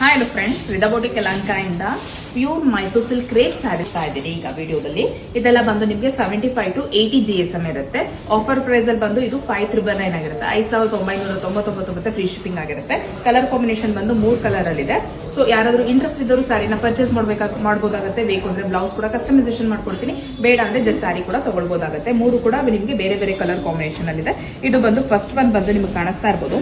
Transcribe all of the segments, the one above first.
Hi hello friends, ರಿದಾಬೋಟಿಕ್ ಯಲಹಂಕದಿಂದ pure Mysore silk crepe sarees ಇದ್ದೀನಿ ಈಗ ವಿಡಿಯೋದಲ್ಲಿ. ಇದೆಲ್ಲ ಬಂದು ನಿಮಗೆ 75 to 80 GSM ಇರುತ್ತೆ. ಆಫರ್ ಪ್ರೈಸ್ ಅಲ್ಲಿ ಬಂದು ಇದು 5,999 ಆಗಿರುತ್ತೆ. 5,999 ಫ್ರೀ ಶಿಪ್ಪಿಂಗ್ ಆಗಿರುತ್ತೆ. ಕಲರ್ ಕಾಂಬಿನೇಷನ್ ಬಂದು 3 ಕಲರ್ ಅಲ್ಲಿ ಇದೆ. ಸೊ ಯಾರಾದ್ರೂ ಇಂಟ್ರೆಸ್ಟ್ ಇದ್ದವರು ಸ್ಯಾರಿನ ಪರ್ಚೇಸ್ ಮಾಡಬಹುದಾಗುತ್ತೆ. ಬೇಕು ಅಂದ್ರೆ ಬ್ಲೌಸ್ ಕೂಡ ಕಸ್ಟಮೈಸೇಷನ್ ಮಾಡ್ಕೊಡ್ತೀನಿ, ಬೇಡ ಅಂದ್ರೆ ಜಸ್ಟ್ ಸ್ಯಾರಿ ಕೂಡ ತಗೊಳ್ಬಹುದಾಗುತ್ತೆ. 3 ಕೂಡ ನಿಮಗೆ ಬೇರೆ ಬೇರೆ ಕಲರ್ ಕಾಂಬಿನೇಷನ್ ಅಲ್ಲಿ ಇದೆ. ಇದು ಬಂದು ಫಸ್ಟ್ ಒನ್ ಬಂದು ನಿಮ್ಗೆ ಕಾಣಿಸ್ತಾ ಇರಬಹುದು,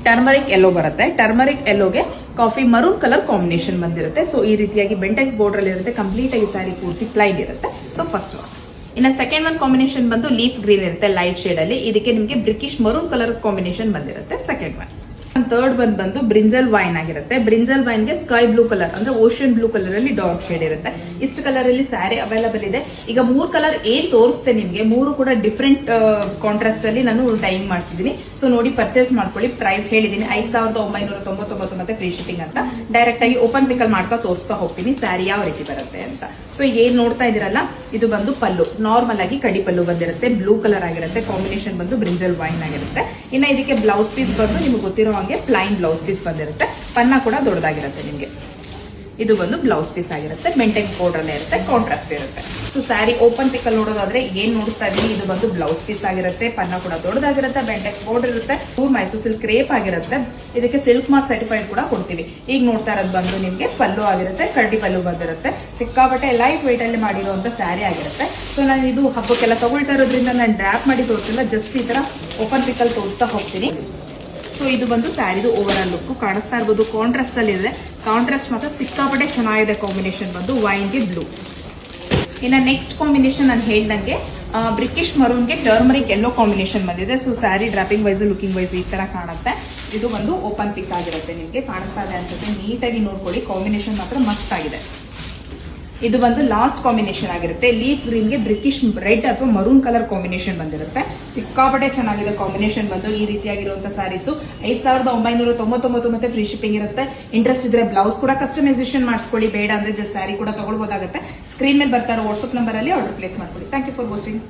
ಟರ್ಮರಿಕ್ ಎಲ್ಲೋ ಬರುತ್ತೆ. ಟರ್ಮರಿಕ್ ಎಲ್ಲೋಗೆ ಕಾಫಿ ಮರೂನ್ ಕಲರ್ ಕಾಂಬಿನೇಷನ್ ಬಂದಿರುತ್ತೆ. ಸೊ ಈ ರೀತಿಯಾಗಿ ಬೆಂಟೆಕ್ಸ್ ಬಾರ್ಡರ್ ಅಲ್ಲಿ ಇರುತ್ತೆ. ಕಂಪ್ಲೀಟ್ ಆಗಿ ಸ್ಯಾರಿ ಪೂರ್ತಿ ಪ್ಲೈನ್ ಇರುತ್ತೆ. So first one. ಇನ್ನ ಸೆಕೆಂಡ್ ಒನ್ ಕಾಂಬಿನೇಷನ್ ಬಂದು ಲೀಫ್ ಗ್ರೀನ್ ಇರುತ್ತೆ, ಲೈಟ್ ಶೇಡ್ ಅಲ್ಲಿ. ಇದಕ್ಕೆ ನಿಮಗೆ ಬ್ರಿಕಿಶ್ ಮರೂನ್ ಕಲರ್ ಕಾಂಬಿನೇಷನ್ ಬಂದಿರುತ್ತೆ ಸೆಕೆಂಡ್ ಒನ್. ಥರ್ಡ್ ಒನ್ ಬಂದು ಬ್ರಿಂಜಲ್ ವೈನ್ ಆಗಿರುತ್ತೆ. ಬ್ರಿಂಜಲ್ ವೈನ್ ಗೆ ಸ್ಕೈ ಬ್ಲೂ ಕಲರ್ ಅಂದ್ರೆ ಓಷನ್ ಬ್ಲೂ ಕಲರ್ ಅಲ್ಲಿ ಡಾರ್ಕ್ ಶೇಡ್ ಇರುತ್ತೆ. ಇಷ್ಟು ಕಲರ್ ಅಲ್ಲಿ ಸ್ಯಾರಿ ಅವೈಲಬಲ್ ಇದೆ. ಈಗ 3 ಕಲರ್ ಏನ್ ತೋರಿಸ್ತೆ ನಿಮ್ಗೆ, 3 ಕೂಡ ಡಿಫ್ರೆಂಟ್ ಕಾಂಟ್ರಾಸ್ಟ್ ಅಲ್ಲಿ ನಾನು ಡೈಯಿಂಗ್ ಮಾಡಿಸಿದೀನಿ. ಸೊ ನೋಡಿ ಪರ್ಚೇಸ್ ಮಾಡ್ಕೊಳ್ಳಿ. ಪ್ರೈಸ್ ಹೇಳಿದೀನಿ 5,999 ಮತ್ತೆ ಫ್ರೀ ಶಿಪ್ಪಿಂಗ್ ಅಂತ. ಡೈರೆಕ್ಟ್ ಆಗಿ ಓಪನ್ ಪಿಕಲ್ ಮಾಡ್ತಾ ತೋರಿಸ್ತಾ ಹೋಗ್ತೀನಿ ಸ್ಯಾರಿ ಯಾವ ರೀತಿ ಬರುತ್ತೆ ಅಂತ. ಸೊ ಈಗ ಏನ್ ನೋಡ್ತಾ ಇದೀರಲ್ಲ, ಇದು ಬಂದು ಪಲ್ಲು. ನಾರ್ಮಲ್ ಆಗಿ ಕಡಿ ಪಲ್ಲು ಬಂದಿರುತ್ತೆ, ಬ್ಲೂ ಕಲರ್ ಆಗಿರುತ್ತೆ. ಕಾಂಬಿನೇಷನ್ ಬಂದು ಬ್ರಿಂಜಲ್ ವೈನ್ ಆಗಿರುತ್ತೆ. ಇನ್ನ ಇದಕ್ಕೆ ಬ್ಲೌಸ್ ಪೀಸ್ ಬಂದು ನಿಮ್ಗೆ ಗೊತ್ತಿರೋ ಹಾಗೆ ಪ್ಲೈನ್ ಬ್ಲೌಸ್ ಪೀಸ್ ಬಂದಿರುತ್ತೆ. ಪನ್ನ ಕೂಡ ದೊಡ್ಡದಾಗಿರುತ್ತೆ ನಿಮಗೆ. ಇದು ಬಂದು ಬ್ಲೌಸ್ ಪೀಸ್ ಆಗಿರುತ್ತೆ. ಬೆಂಟೆಕ್ಸ್ ಬಾರ್ಡರ್ ಅಲ್ಲೇ ಇರುತ್ತೆ, ಕಾಂಟ್ರಾಸ್ಟ್ ಇರುತ್ತೆ. ಸೊ ಸ್ಯಾರಿ ಓಪನ್ ಪಿಕಲ್ ನೋಡೋದಾದ್ರೆ ಏನ್ ನೋಡಿಸ್ತಾ ಇದೀನಿ, ಇದು ಬಂದು ಬ್ಲೌಸ್ ಪೀಸ್ ಆಗಿರುತ್ತೆ. ಪನ್ನ ಕೂಡ ದೊಡ್ಡದಾಗಿರುತ್ತೆ, ಬೆಂಟೆಕ್ಸ್ ಬಾರ್ಡರ್ ಇರುತ್ತೆ. ಮೈಸೂರ್ ಸಿಲ್ಕ್ ಕ್ರೇಪ್ ಆಗಿರುತ್ತೆ. ಇದಕ್ಕೆ ಸಿಲ್ಕ್ ಮಾರ್ಕ್ ಸರ್ಟಿಫೈಡ್ ಕೂಡ ಕೊಡ್ತೀವಿ. ಈಗ ನೋಡ್ತಾ ಇರೋದು ಬಂದು ನಿಮ್ಗೆ ಪಲ್ಲು ಆಗಿರುತ್ತೆ, ಕಡ್ಡಿ ಪಲ್ಲು ಬಂದಿರುತ್ತೆ. ಸಿಕ್ಕಾಪಟ್ಟೆ ಲೈಟ್ ವೇಟ್ ಅಲ್ಲಿ ಮಾಡಿರುವಂತ ಸ್ಯಾರಿ ಆಗಿರುತ್ತೆ. ಸೊ ನಾನು ಇದು ಹಬ್ಬಕ್ಕೆಲ್ಲ ತಗೊಳ್ತಾ ಇರೋದ್ರಿಂದ ನಾನು ಡ್ರಾಪ್ ಮಾಡಿ ತೋರಿಸಿಲ್ಲ, ಜಸ್ಟ್ ಈ ತರ ಓಪನ್ ಪಿಕಲ್ ತೋರಿಸ್ತಾ ಹೋಗ್ತೀನಿ. ಸೊ ಇದು ಬಂದು ಸ್ಯಾರಿದು ಓವರ್ ಆಲ್ ಲುಕ್ ಕಾಣಿಸ್ತಾ ಇರಬಹುದು. ಕಾಂಟ್ರಾಸ್ಟ್ ಅಲ್ಲಿ ಇದೆ. ಕಾಂಟ್ರಾಸ್ಟ್ ಮಾತ್ರ ಸಿಕ್ಕಾಪಟ್ಟೆ ಚೆನ್ನಾಗಿದೆ. ಕಾಂಬಿನೇಷನ್ ಬಂದು ವೈನ್ ಗೆ ಬ್ಲೂ. ಇನ್ನ ನೆಕ್ಸ್ಟ್ ಕಾಂಬಿನೇಷನ್ ನಾನು ಹೇಳ್ದಂಗೆ ಬ್ರಿಟಿಷ್ ಮರೂನ್ ಗೆ ಟರ್ಮರಿಕ್ ಎಲ್ಲೋ ಕಾಂಬಿನೇಷನ್ ಬಂದಿದೆ. So saree draping wise looking wise ಈ ತರ ಕಾಣುತ್ತೆ. ಇದು ಒಂದು ಓಪನ್ ಪಿಕ್ ಆಗಿರುತ್ತೆ. ನಿಮ್ಗೆ ಕಾಣಿಸ್ತಾ ಇದೆ ಅನ್ಸುತ್ತೆ, ನೀಟಾಗಿ ನೋಡ್ಕೊಳ್ಳಿ. ಕಾಂಬಿನೇಷನ್ ಮಾತ್ರ ಮಸ್ತ್ ಆಗಿದೆ. ಇದು ಬಂದು ಲಾಸ್ಟ್ ಕಾಂಬಿನೇಷನ್ ಆಗಿರುತ್ತೆ. ಲೀಫ್ ಗ್ರೀನ್ ಗೆ ಬ್ರಿಟಿಷ್ ರೆಡ್ ಅಥವಾ ಮರೂನ್ ಕಲರ್ ಕಾಂಬಿನೇಷನ್ ಬಂದಿರುತ್ತೆ. ಸಿಕ್ಕಾಪಟ್ಟೆ ಚೆನ್ನಾಗಿದೆ ಕಾಂಬಿನೇಷನ್ ಬಂದು. ಈ ರೀತಿಯಾಗಿರುವಂತಹ ಸ್ಯಾರೀಸ್ 5,999 ಮತ್ತೆ ಫ್ರೀ ಶಿಪ್ಪಿಂಗ್ ಇರುತ್ತೆ. ಇಂಟ್ರೆಸ್ಟ್ ಇದ್ರೆ ಬ್ಲೌಸ್ ಕೂಡ ಕಸ್ಟಮೈಸೇಷನ್ ಮಾಡಿಸ್ಕೊಳ್ಳಿ, ಬೇಡ ಅಂದ್ರೆ ಜಸ್ಟ್ ಸ್ಯಾರಿ ಕೂಡ ತಗೊಳ್ಬಹುದಾಗುತ್ತೆ. ಸ್ಕ್ರೀನ್ ಮೇಲೆ ಬರ್ತಾ ಇರೋ ವಾಟ್ಸ್ಆಪ್ ನಂಬರ್ ಅಲ್ಲಿ ಆರ್ಡರ್ ಪ್ಲೇಸ್ ಮಾಡ್ಕೊಳ್ಳಿ. Thank you for watching.